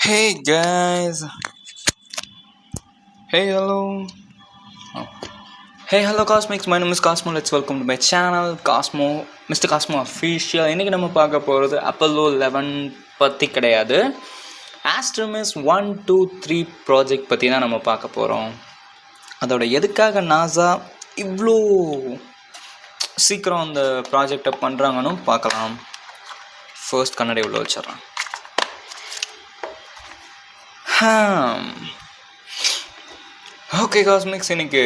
Hey guys. Hey hello. Oh. Hey hello Cosmics. My name is Cosmo. Let's welcome to my channel Cosmo, Mr. Cosmo Official. இன்னைக்கு நம்ம பார்க்க போகிறது Apollo 11 பற்றி கிடையாது, ஆஸ்ட்ரோமிஸ் 1, 2, 3 project பற்றி தான் நம்ம பார்க்க போகிறோம். அதோட எதுக்காக நாசா இவ்வளோ சீக்கிரம் அந்த ப்ராஜெக்டை பண்ணுறாங்கன்னு பார்க்கலாம். ஃபர்ஸ்ட் கண்ணாடி இவ்வளோ வச்சிட்றேன். ஓகே காஸ்மிக்ஸ், இன்னைக்கு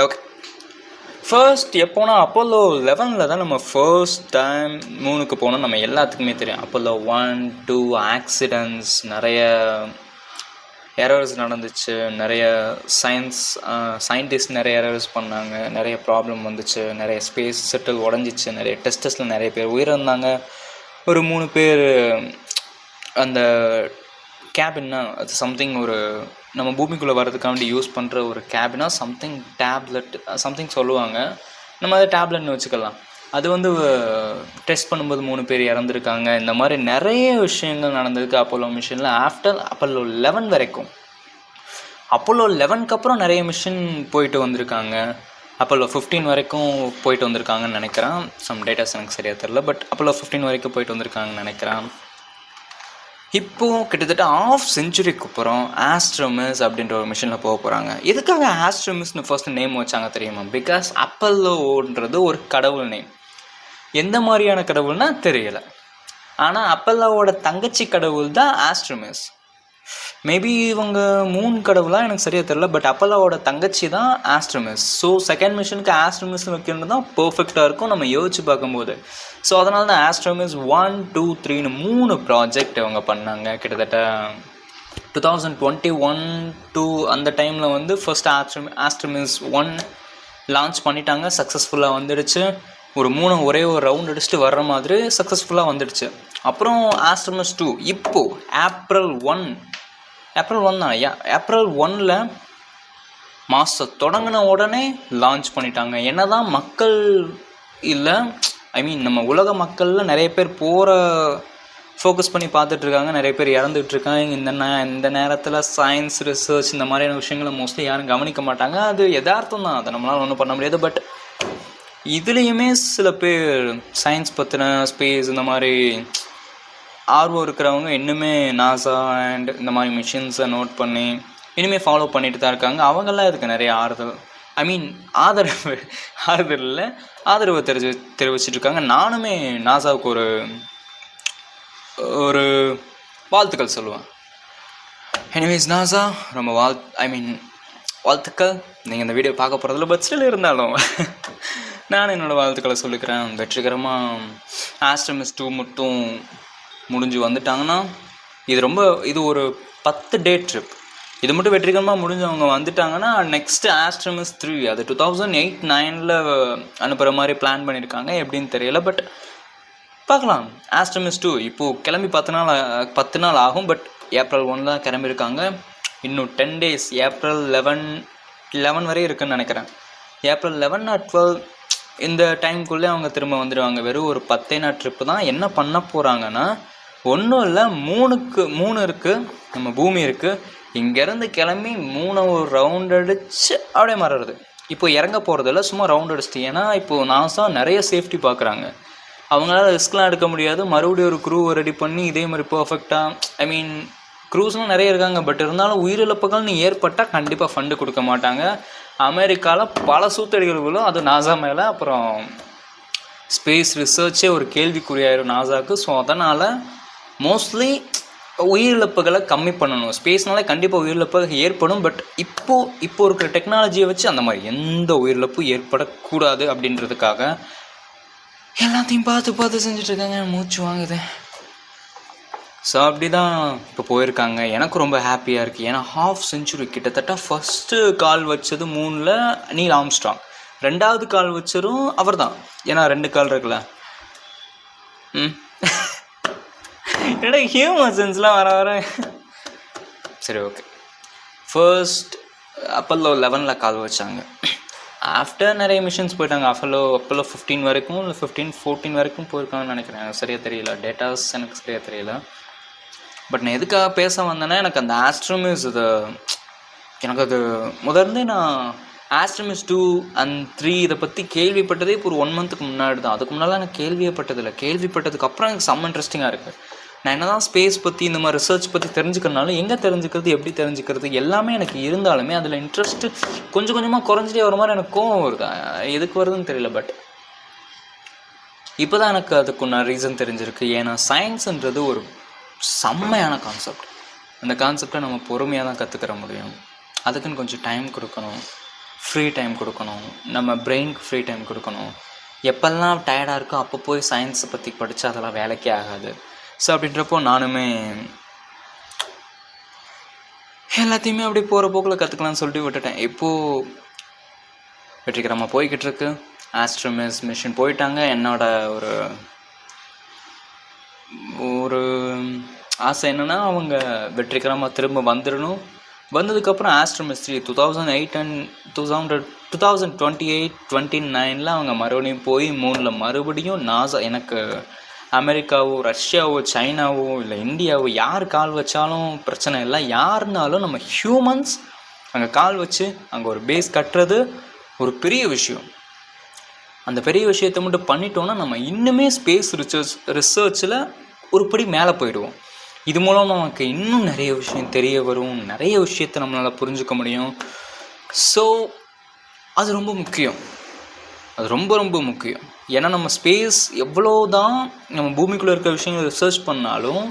ஓகே ஃபர்ஸ்ட் எப்போனா அப்போலோ 11 தான் நம்ம ஃபர்ஸ்ட் டைம் மூணுக்கு போனோம். நம்ம எல்லாத்துக்குமே தெரியும் அப்போலோ 1, 2 ஆக்சிடென்ட்ஸ், நிறைய எரர்ஸ் நடந்துச்சு, நிறைய சயின்டிஸ்ட் நிறைய எரர்ஸ் பண்ணாங்க, நிறைய ப்ராப்ளம் வந்துச்சு, நிறைய ஸ்பேஸ் செட்டில் உடஞ்சிச்சு, நிறைய டெஸ்டஸில் நிறைய பேர் உயிரிழந்தாங்க. ஒரு 3 பேர் அந்த கேபின்னா அது சம்திங் ஒரு நம்ம பூமிக்குள்ளே வர்றதுக்காண்டி யூஸ் பண்ணுற ஒரு கேபினா சம்திங் டேப்லெட் சம்திங் சொல்லுவாங்க, நம்ம அதை டேப்லெட்னு வச்சுக்கலாம். அது வந்து டெஸ்ட் பண்ணும்போது 3 பேர் இறந்துருக்காங்க. இந்த மாதிரி நிறைய விஷயங்கள் நடந்திருக்கு அப்போலோ மிஷனில். ஆஃப்டர் அப்போலோ 11 வரைக்கும், அப்போலோ 11க்கு அப்புறம் நிறைய மிஷின் போயிட்டு வந்திருக்காங்க. அப்போலோ 15 வரைக்கும் போயிட்டு வந்திருக்காங்கன்னு நினைக்கிறேன். சம் டேட்டாஸ் எனக்கு சரியாக தெரில, பட் அப்போலோ 15 வரைக்கும் போயிட்டு வந்திருக்காங்கன்னு நினைக்கிறேன். இப்போது கிட்டத்தட்ட ½ செஞ்சுரிக்கு அப்புறம் ஆஸ்ட்ரோமிஸ் அப்படின்ற ஒரு மிஷனில் போக போகிறாங்க. எதுக்காக ஆஸ்ட்ரோமிஸ்னு ஃபர்ஸ்ட் நேம் வச்சாங்க தெரியுமா? பிகாஸ் அப்பல்லோன்றது ஒரு கடவுள் நேம். எந்த மாதிரியான கடவுள்னா தெரியலை, ஆனால் அப்பல்லோவோட தங்கச்சி கடவுள் தான் ஆஸ்ட்ரோமிஸ். மேபி இவங்க 3 கடவுளாக எனக்கு சரியாக தெரியல, பட் அப்பல்லோவோட தங்கச்சி தான் ஆஸ்ட்ரோமிஸ். ஸோ செகண்ட் மிஷனுக்கு ஆஸ்ட்ரோமிஸ் வைக்கிறது தான் பர்ஃபெக்டாக இருக்கும் நம்ம யோசிச்சு பார்க்கும்போது. ஸோ அதனால தான் ஆஸ்ட்ரோமிஸ் 1, 2, 3ன்னு 3 ப்ராஜெக்ட் அவங்க பண்ணாங்க. கிட்டத்தட்ட 2021 அந்த டைமில் வந்து ஃபர்ஸ்ட் ஆஸ்ட்ரோமிஸ் 1 லான்ச் பண்ணிட்டாங்க. சக்ஸஸ்ஃபுல்லாக வந்துடுச்சு. ஒரு 3 ஒரே ஒரு ரவுண்ட் அடிச்சுட்டு வர்ற மாதிரி சக்ஸஸ்ஃபுல்லாக வந்துடுச்சு. அப்புறம் ஆஸ்ட்ரோமிஸ் 2 இப்போது ஏப்ரல் 1 தான், ஏப்ரல் 1ல் மாதம் தொடங்கின உடனே லான்ச் பண்ணிட்டாங்க. என்ன தான் மக்கள் இல்லை, நம்ம உலக மக்களில் நிறைய பேர் போகிற ஃபோக்கஸ் பண்ணி பார்த்துட்ருக்காங்க, நிறைய பேர் இறந்துட்டுருக்காங்க. இந்த நேரத்தில் சயின்ஸ் ரிசர்ச் இந்த மாதிரியான விஷயங்களை மோஸ்ட்லி யாரும் கவனிக்க மாட்டாங்க. அது யதார்த்தம் தான், அதை நம்மளால் ஒன்றும் பண்ண முடியாது. பட் இதுலேயுமே சில பேர் சயின்ஸ் பற்றின ஸ்பேஸ் இந்த மாதிரி ஆர்வம் இருக்கிறவங்க இன்னுமே நாசா அண்ட் இந்த மாதிரி மிஷின்ஸை நோட் பண்ணி இனிமேல் ஃபாலோ பண்ணிட்டு தான் இருக்காங்க. அவங்கெல்லாம் இதுக்கு நிறைய ஆதரவு தெரிவிச்சிட்ருக்காங்க. நானுமே நாசாவுக்கு ஒரு வாழ்த்துக்கள் சொல்லுவேன். எனிவேஸ் நாசா ரொம்ப வாழ்த்துக்கள். நீங்கள் இந்த வீடியோ பார்க்க போகிறதில்ல, பட் ஸ்டில் இருந்தாலும் நான் என்னோடய வாழ்த்துக்களை சொல்லிக்கிறேன். வெற்றிகரமாக ஆஸ்ட்ரோமிஸ் 2 மட்டும் முடிஞ்சு வந்துட்டாங்கன்னா இது ஒரு 10 டே ட்ரிப். இது மட்டும் வெற்றிகரமாக முடிஞ்சு அவங்க வந்துட்டாங்கன்னா நெக்ஸ்ட்டு ஆஸ்ட்ரோமிஸ் 3 அது 2008-9 அனுப்புகிற மாதிரி பிளான் பண்ணியிருக்காங்க. எப்படின்னு தெரியல, பட் பார்க்கலாம். ஆஸ்ட்ரோமிஸ் 2 இப்போது கிளம்பி 10 நாள் ஆகும், பட் ஏப்ரல் 1 தான் கிளம்பியிருக்காங்க. இன்னும் 10 டேஸ், ஏப்ரல் 11 வரை இருக்குதுன்னு நினைக்கிறேன். ஏப்ரல் 11 or 12 இந்த டைமுக்குள்ளே அவங்க திரும்ப வந்துடுவாங்க. வெறும் ஒரு 10 நாள் ட்ரிப்பு தான். என்ன பண்ண போகிறாங்கன்னா, ஒன்றும் இல்லை, 3 இருக்குது, நம்ம பூமி இருக்குது, இங்கேருந்து கிளம்பி 3 ஒரு ரவுண்ட் அடித்து அப்படியே மாறுறது. இப்போ இறங்க போகிறதில்ல, சும்மா ரவுண்ட் அடிச்சுட்டு. ஏன்னா இப்போது நாசா நிறைய சேஃப்டி பார்க்குறாங்க. அவங்களால ரிஸ்க்லாம் எடுக்க முடியாது. மறுபடியும் ஒரு க்ரூவை ரெடி பண்ணி இதே மாதிரி பர்ஃபெக்டாக க்ரூஸ்லாம் நிறைய இருக்காங்க. பட் இருந்தாலும் உயிரிழப்புகள்னு ஏற்பட்டால் கண்டிப்பாக ஃபண்டு கொடுக்க மாட்டாங்க. அமெரிக்காவில் பல சூத்தடிகளும் அது நாசா மேலே. அப்புறம் ஸ்பேஸ் ரிசர்ச்சே ஒரு கேள்விக்குறியாயிரும் நாசாவுக்கு. ஸோ அதனால் மோஸ்ட்லி உயிரிழப்புகளை கம்மி பண்ணணும். ஸ்பேஸ்னால கண்டிப்பாக உயிரிழப்புகள் ஏற்படும், பட் இப்போ இருக்கிற டெக்னாலஜியை வச்சு அந்த மாதிரி எந்த உயிரிழப்பும் ஏற்படக்கூடாது அப்படின்றதுக்காக எல்லாத்தையும் பார்த்து செஞ்சிட்ருக்காங்க. மூச்சு வாங்குது. ஸோ அப்படி தான் இப்போ போயிருக்காங்க. எனக்கு ரொம்ப ஹாப்பியாக இருக்குது. ஏன்னா ½ செஞ்சுரி கிட்டத்தட்ட ஃபஸ்ட்டு கால் வச்சது 3ல் நீல் ஆம்ஸ்ட்ராங், 2வது கால் வச்சதும் அவர் தான். ஏன்னா 2 கால் இருக்குல்ல. என்னடா ஹியூமன் சென்ஸ்லாம் வர சரி, ஓகே. ஃபர்ஸ்ட் அப்போலோ 11ல் கால் வச்சாங்க. ஆஃப்டர் நிறைய மிஷன்ஸ் போயிட்டாங்க. அப்போலோ 15 வரைக்கும் இல்லை 15-14 வரைக்கும் போயிருக்காங்கன்னு நினைக்கிறேன். எனக்கு சரியாக தெரியல, டேட்டாஸ் எனக்கு சரியாக தெரியல. பட் நான் எதுக்காக பேச வந்தேன்னா, எனக்கு அந்த ஆஸ்ட்ரோமிஸ் எனக்கு அது முதல்ல நான் ஆஸ்ட்ரோமிஸ் 2 and 3 இதை பற்றி கேள்விப்பட்டதே இப்போ ஒரு 1 monthக்கு முன்னாடி தான். அதுக்கு முன்னால் எனக்கு கேள்விப்பட்டதில்லை. கேள்விப்பட்டதுக்கு அப்புறம் எனக்கு செம்ம இன்ட்ரெஸ்டிங்காக இருக்குது. நான் என்ன தான் ஸ்பேஸ் பற்றி இந்த மாதிரி ரிசர்ச் பற்றி தெரிஞ்சுக்கிறனாலும் எங்கே தெரிஞ்சுக்கிறது, எப்படி தெரிஞ்சுக்கிறது எல்லாமே எனக்கு இருந்தாலுமே அதில் இன்ட்ரெஸ்ட்டு கொஞ்சம் கொஞ்சமாக குறைஞ்சிட்டே வர மாதிரி எனக்கு கோவம் வருது. எதுக்கு வருதுன்னு தெரியல. பட் இப்போ தான் எனக்கு அதுக்குன்னா ரீசன் தெரிஞ்சிருக்கு. ஏன்னா சயின்ஸுன்றது ஒரு செம்மையான கான்செப்ட். அந்த கான்செப்டை நம்ம பொறுமையாக தான் கற்றுக்கிற முடியும். அதுக்குன்னு கொஞ்சம் டைம் கொடுக்கணும், ஃப்ரீ டைம் கொடுக்கணும், நம்ம பிரெயினுக்கு ஃப்ரீ டைம் கொடுக்கணும். எப்போல்லாம் டயர்டாக இருக்கோ அப்போ போய் சயின்ஸை பற்றி படித்தா அதெல்லாம் வேலைக்கே ஆகாது. ஸோ அப்படின்றப்போ நானுமே எல்லாத்தையுமே அப்படியே போகிற போக்கில் கற்றுக்கலாம்னு சொல்லிட்டு விட்டுட்டேன். இப்போது வெற்றிகரமாக போய்கிட்டு இருக்கு. ஆஸ்ட்ரோமிஸ் மிஷன் போயிட்டாங்க. என்னோட ஒரு ஆசை என்னென்னா அவங்க வெற்றிகரமாக திரும்ப வந்துடணும். வந்ததுக்கப்புறம் ஆஸ்ட்ரோமிஸ் 3 2008 and 2028 29 அவங்க மறுபடியும் போய் மூணில் மறுபடியும் நாசா எனக்கு அமெரிக்காவோ ரஷ்யாவோ சைனாவோ இல்லை இந்தியாவோ யார் கால் வச்சாலும் பிரச்சனை இல்லை. யாருனாலும் நம்ம ஹியூமன்ஸ் அங்கே கால் வச்சு அங்கே ஒரு பேஸ் கட்டுறது ஒரு பெரிய விஷயம். அந்த பெரிய விஷயத்தை மட்டும் பண்ணிட்டோன்னா நம்ம இன்னுமே ஸ்பேஸ் ரிசர்ச்சில் ஒரு படி மேலே போயிடுவோம். இது மூலம் நமக்கு இன்னும் நிறைய விஷயம் தெரிய வரும், நிறைய விஷயத்தை நம்மளால் புரிஞ்சுக்க முடியும். ஸோ அது ரொம்ப முக்கியம். அது ரொம்ப ரொம்ப முக்கியம். ஏன்னா நம்ம ஸ்பேஸ் எவ்வளோ தான் நம்ம பூமிக்குள்ளே இருக்கிற விஷயங்கள் ரிசர்ச் பண்ணாலும்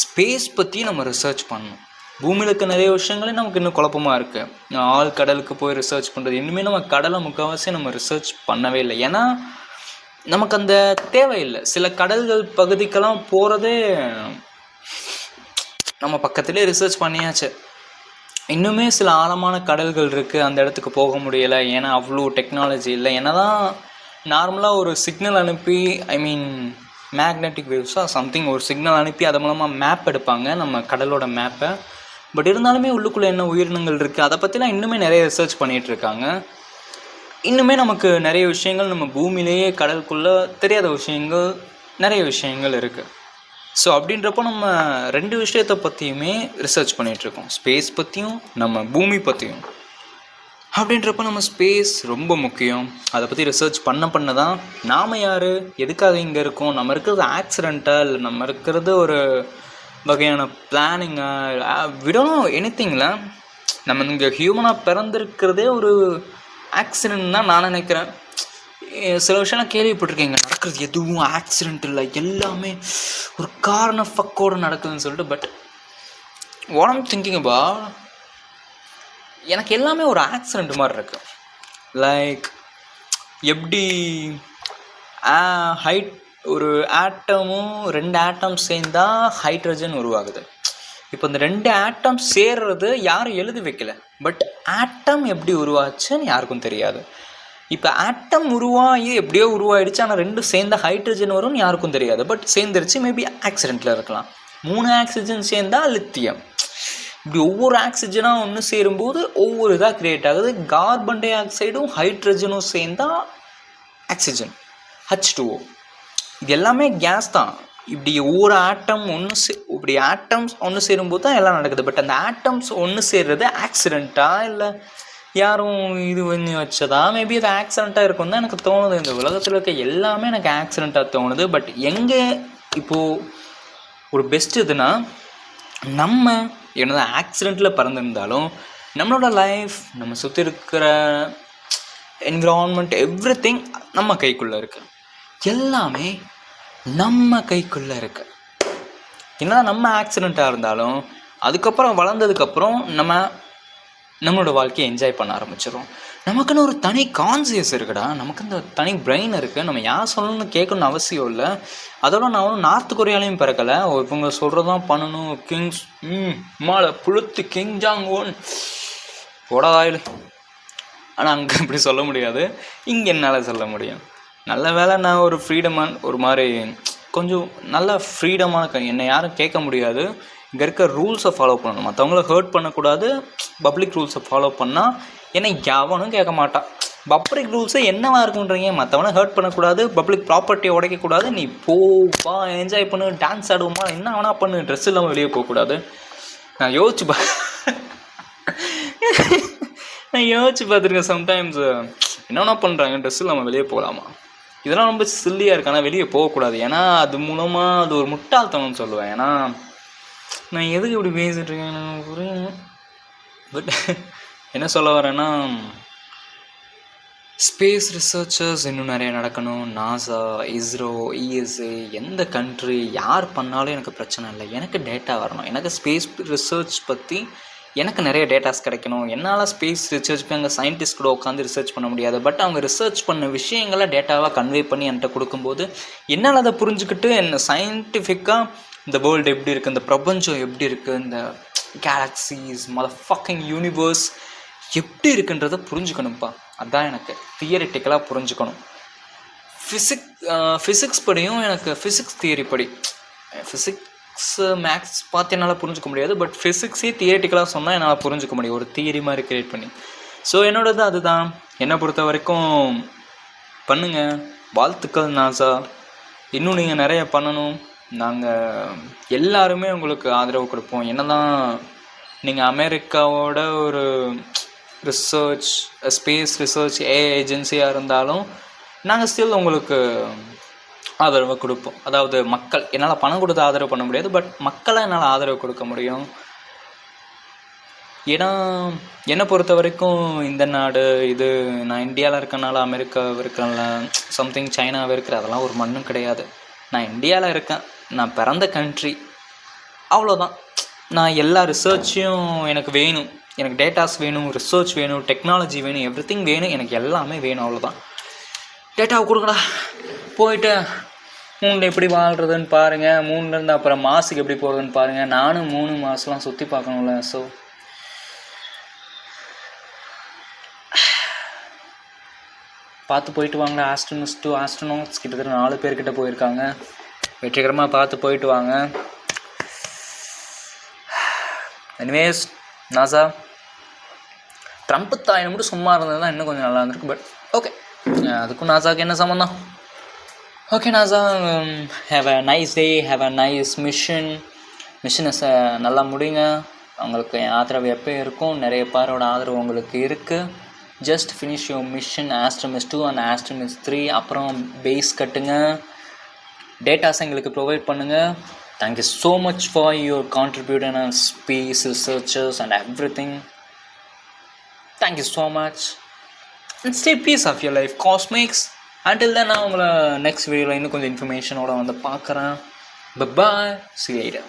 ஸ்பேஸ் பற்றி நம்ம ரிசர்ச் பண்ணணும். பூமியில் இருக்க நிறைய விஷயங்களே நமக்கு இன்னும் குழப்பமாக இருக்குது. ஆள் கடலுக்கு போய் ரிசர்ச் பண்ணுறது, இன்னுமே நம்ம கடலை முக்கால்வாசி நம்ம ரிசர்ச் பண்ணவே இல்லை. ஏன்னா நமக்கு அந்த தேவையில்லை. சில கடல்கள் பகுதிக்கெல்லாம் போகிறதே நம்ம பக்கத்துலேயே ரிசர்ச் பண்ணியாச்சு. இன்னுமே சில ஆழமான கடல்கள் இருக்குது, அந்த இடத்துக்கு போக முடியலை. ஏன்னா அவ்வளோ டெக்னாலஜி இல்லை. ஏன்னா தான் நார்மலாக ஒரு சிக்னல் அனுப்பி மேக்னெட்டிக் வேவ்ஸாக சம்திங் ஒரு சிக்னல் அனுப்பி அது மூலமாக மேப் எடுப்பாங்க, நம்ம கடலோட மேப்பை. பட் இருந்தாலுமே உள்ளுக்குள்ளே என்ன உயிரினங்கள் இருக்குது அதை பற்றிலாம் இன்னுமே நிறைய ரிசர்ச் பண்ணிகிட்டு இருக்காங்க. இன்னுமே நமக்கு நிறைய விஷயங்கள் நம்ம பூமியிலேயே கடலுக்குள்ளே தெரியாத விஷயங்கள் நிறைய விஷயங்கள் இருக்குது. ஸோ அப்படின்றப்போ நம்ம 2 விஷயத்தை பற்றியுமே ரிசர்ச் பண்ணிகிட்ருக்கோம், ஸ்பேஸ் பற்றியும் நம்ம பூமி பற்றியும். அப்படின்றப்போ நம்ம ஸ்பேஸ் ரொம்ப முக்கியம். அதை பற்றி ரிசர்ச் பண்ண தான் நாம் யார், எதுக்காக இங்கே இருக்கோம், நம்ம இருக்கிறது ஆக்சிடெண்ட்டாக இல்லை நம்ம இருக்கிறது ஒரு வகையான பிளானிங்காக விடணும் எனித்திங்கில். நம்ம இங்கே ஹியூமனாக பிறந்திருக்கிறதே ஒரு ஆக்சிடெண்ட் தான் நான் நினைக்கிறேன். சில விஷயம்லாம் கேள்விப்பட்டிருக்கேங்க, நடக்கிறது எதுவும் ஆக்சிடெண்ட் இல்லை, எல்லாமே ஒரு காரண ஃபக்கோடு நடக்குதுன்னு சொல்லிட்டு. But what I'm thinking about, எனக்கு எல்லாமே ஒரு ஆக்சிடெண்ட் மாதிரி இருக்குது. லைக் எப்படி ஹைட் ஒரு ஆட்டமும் 2 ஆட்டம் சேர்ந்தால் ஹைட்ரஜன் உருவாகுது. இப்போ இந்த 2 ஆட்டம் சேர்றது யாரும் எழுதி வைக்கல. பட் ஆட்டம் எப்படி உருவாச்சுன்னு யாருக்கும் தெரியாது. இப்போ ஆட்டம் உருவாகி எப்படியோ உருவாயிடுச்சு, ஆனால் 2 சேர்ந்த ஹைட்ரஜன் வரும்னு யாருக்கும் தெரியாது. பட் சேர்ந்துருச்சு, மேபி ஆக்சிடெண்ட்டில் இருக்கலாம். 3 ஆக்சிஜன் சேர்ந்தால் லித்தியம். இப்படி ஒவ்வொரு ஆக்சிஜனாக ஒன்று சேரும்போது ஒவ்வொரு இதாக க்ரியேட் ஆகுது. கார்பன் டை ஆக்சைடும் ஹைட்ரஜனும் சேர்ந்தால் ஆக்சிஜன் H2O. இது எல்லாமே கேஸ் தான். இப்படி ஒவ்வொரு ஆட்டம் இப்படி ஆட்டம்ஸ் ஒன்று சேரும்போது தான் எல்லாம் நடக்குது. பட் அந்த ஆட்டம்ஸ் ஒன்று சேர்றது ஆக்சிடெண்ட்டாக இல்லை யாரும் இது பண்ணி வச்சதா, மேபி அது ஆக்சிடெண்ட்டாக இருக்கும் தான் எனக்கு தோணுது. இந்த உலகத்தில் இருக்க எல்லாமே எனக்கு ஆக்சிடெண்ட்டாக தோணுது. பட் எங்கே இப்போது ஒரு பெஸ்ட் இதுனா, நம்ம என்னதான் ஆக்சிடெண்ட்டில் பிறந்திருந்தாலும் நம்மளோட லைஃப், நம்ம சுற்றி இருக்கிற என்விரான்மெண்ட், எவ்ரிதிங் நம்ம கைக்குள்ளே இருக்குது. எல்லாமே நம்ம கைக்குள்ளே இருக்குது. ஏன்னா நம்ம ஆக்சிடெண்ட்டாக இருந்தாலும் அதுக்கப்புறம் வளர்ந்ததுக்கப்புறம் நம்மளோட வாழ்க்கையை என்ஜாய் பண்ண ஆரம்பிச்சிடும். நமக்குன்னு ஒரு தனி கான்சியஸ் இருக்குடா, நமக்கு இந்த தனி பிரெயின் இருக்குது. நம்ம யார் சொல்லணும்னு கேட்கணும்னு அவசியம் இல்லை. அதோட நான் ஒன்றும் நார்த் கொரியாலையும் பிறக்கலை. இவங்க சொல்கிறதான் பண்ணணும், கிங்ஸ் மாலை புளுத்து கிங் ஜாங் ஓன் போடாதாயில். ஆனால் அங்கே இப்படி சொல்ல முடியாது, இங்கே என்னால் சொல்ல முடியும். நல்ல வேலை நான் ஒரு ஃப்ரீடமான ஒரு மாதிரி கொஞ்சம் நல்ல ஃப்ரீடமான, என்னை யாரும் கேட்க முடியாது. இங்கே இருக்க ரூல்ஸை ஃபாலோ பண்ணணும், மற்றவங்கள ஹர்ட் பண்ணக்கூடாது. பப்ளிக் ரூல்ஸை ஃபாலோ பண்ணால் என்னை எவனும் கேட்க மாட்டான். பப்ளிக் ரூல்ஸே என்னவா இருக்குன்றீங்க? மற்றவனை ஹர்ட் பண்ணக்கூடாது, பப்ளிக் ப்ராப்பர்ட்டியை உடைக்கக்கூடாது, நீ போவா என்ஜாய் பண்ணு, டான்ஸ் ஆடுவோமா, என்ன வேணா பண்ணு, ட்ரெஸ் இல்லாமல் வெளியே போகக்கூடாது. நான் யோசிச்சு பார்த்துருக்கேன் சம்டைம்ஸ். என்னென்ன பண்ணுறாங்க, ட்ரெஸ் இல்லாமல் வெளியே போகலாமா? இதெல்லாம் ரொம்ப சில்லியாக இருக்கு. ஆனால் வெளியே போகக்கூடாது, ஏன்னா அது மூலமாக அது ஒரு முட்டாள்தனம்னு சொல்லுவேன். ஏன்னா நான் எதுக்கு இப்படி பேசிகிட்டு இருக்கேன் புரியும். பட் என்ன சொல்ல வரேன்னா, ஸ்பேஸ் ரிசர்ச்சர்ஸ் இன்னும் நிறைய நடக்கணும். நாசா, இஸ்ரோ, இஎஸ்ஏ, எந்த கண்ட்ரி யார் பண்ணாலும் எனக்கு பிரச்சனை இல்லை. எனக்கு டேட்டா வரணும். எனக்கு ஸ்பேஸ் ரிசர்ச் பற்றி எனக்கு நிறைய டேட்டாஸ் கிடைக்கணும். என்னால் ஸ்பேஸ் ரிசர்ச் போய் அங்கே சயின்டிஸ்ட் கூட உட்காந்து ரிசர்ச் பண்ண முடியாது. பட் அவங்க ரிசர்ச் பண்ண விஷயங்களை டேட்டாவாக கன்வே பண்ணி என்கிட்ட கொடுக்கும்போது என்னால் அதை புரிஞ்சுக்கிட்டு என்ன சயின்டிஃபிக்காக இந்த வேர்ல்டு எப்படி இருக்குது, இந்த பிரபஞ்சம் எப்படி இருக்குது, இந்த கேலக்ஸிஸ் மதர்ஃபக்கிங் யூனிவர்ஸ் எப்படி இருக்குன்றதை புரிஞ்சுக்கணும்ப்பா. அதுதான் எனக்கு தியரிட்டிக்கலாக புரிஞ்சுக்கணும். ஃபிசிக்ஸ் படியும் எனக்கு ஃபிசிக்ஸ் தியரி படி. ஃபிசிக்ஸ் மேக்ஸ் பார்த்து என்னால் புரிஞ்சுக்க முடியாது. பட் ஃபிசிக்ஸே தியரிட்டிக்கலாக சொன்னால் என்னால் புரிஞ்சுக்க முடியும், ஒரு தியரி மாதிரி க்ரியேட் பண்ணி. ஸோ என்னோடது அதுதான். என்னை பொறுத்த வரைக்கும் பண்ணுங்கள். வாழ்த்துக்கள் நாசா. இன்னும் நீங்கள் நிறைய பண்ணணும். நாங்கள் எல்லாருமே உங்களுக்கு ஆதரவு கொடுப்போம். என்ன தான் நீங்கள் அமெரிக்காவோட ஒரு ரிசர்ச் ஸ்பேஸ் ரிசர்ச் ஏஜென்சியாக இருந்தாலும் நாங்கள் ஸ்டில் உங்களுக்கு ஆதரவு கொடுப்போம். அதாவது மக்கள், என்னால் பணம் கொடுத்து ஆதரவு பண்ண முடியாது, பட் மக்களை என்னால் ஆதரவு கொடுக்க முடியும். ஏன்னா என்னை பொறுத்த வரைக்கும் இந்த நாடு இது, நான் இந்தியாவில் இருக்கனால அமெரிக்காவில் இருக்கல, சம்திங் சைனாவில் இருக்கிற, அதெல்லாம் ஒரு மண்ணும் கிடையாது. நான் இந்தியாவில் இருக்கேன், நான் பிறந்த கண்ட்ரி, அவ்வளோதான். நான் எல்லா ரிசர்ச்சையும் எனக்கு வேணும், எனக்கு டேட்டாஸ் வேணும், ரிசர்ச் வேணும், டெக்னாலஜி வேணும், எவ்ரிதிங் வேணும், எனக்கு எல்லாமே வேணும், அவ்வளோதான். டேட்டாவை கொடுங்கடா. போயிட்டு மூணில் எப்படி வாழ்கிறதுன்னு பாருங்கள், மூணுலேருந்து அப்புறம் மாசுக்கு எப்படி போகிறதுன்னு பாருங்கள். நானும் 3 மாதம்லாம் சுற்றி பார்க்கணும்ல. ஸோ பார்த்து போயிட்டு வாங்க. ஆஸ்ட்ரோனட்ஸ் கிட்டத்தட்ட 4 பேர்கிட்ட போயிருக்காங்க. வெற்றிகரமாக பார்த்து போயிட்டு வாங்க. எனிவேஸ் நாசா, ட்ரம்ப்பு தாயினை மட்டும் சும்மா இருந்தது தான் இன்னும் கொஞ்சம் நல்லா இருந்திருக்கு. பட் ஓகே, அதுக்கும் நாசாவுக்கு என்ன சம்மந்தம்? Okay NASA, have a nice day, have a nice மிஷனை நல்லா முடிங்க. உங்களுக்கு என் ஆதரவு எப்போ இருக்கும், நிறைய பேரோட ஆதரவு உங்களுக்கு இருக்குது. Just finish your mission Astromis 2 and Astromis 3. அப்புறம் பேஸ் கட்டுங்க, டேட்டாஸ் எங்களுக்கு ப்ரொவைட் பண்ணுங்கள். Thank you so much for your contribution and space researchers and everything. Thank you so much and stay peace of your life cosmics. Until then நான் உங்களை next வீடியோவில் இன்னும் கொஞ்சம் இன்ஃபர்மேஷனோட வந்து பார்க்குறேன். பாய், see you later.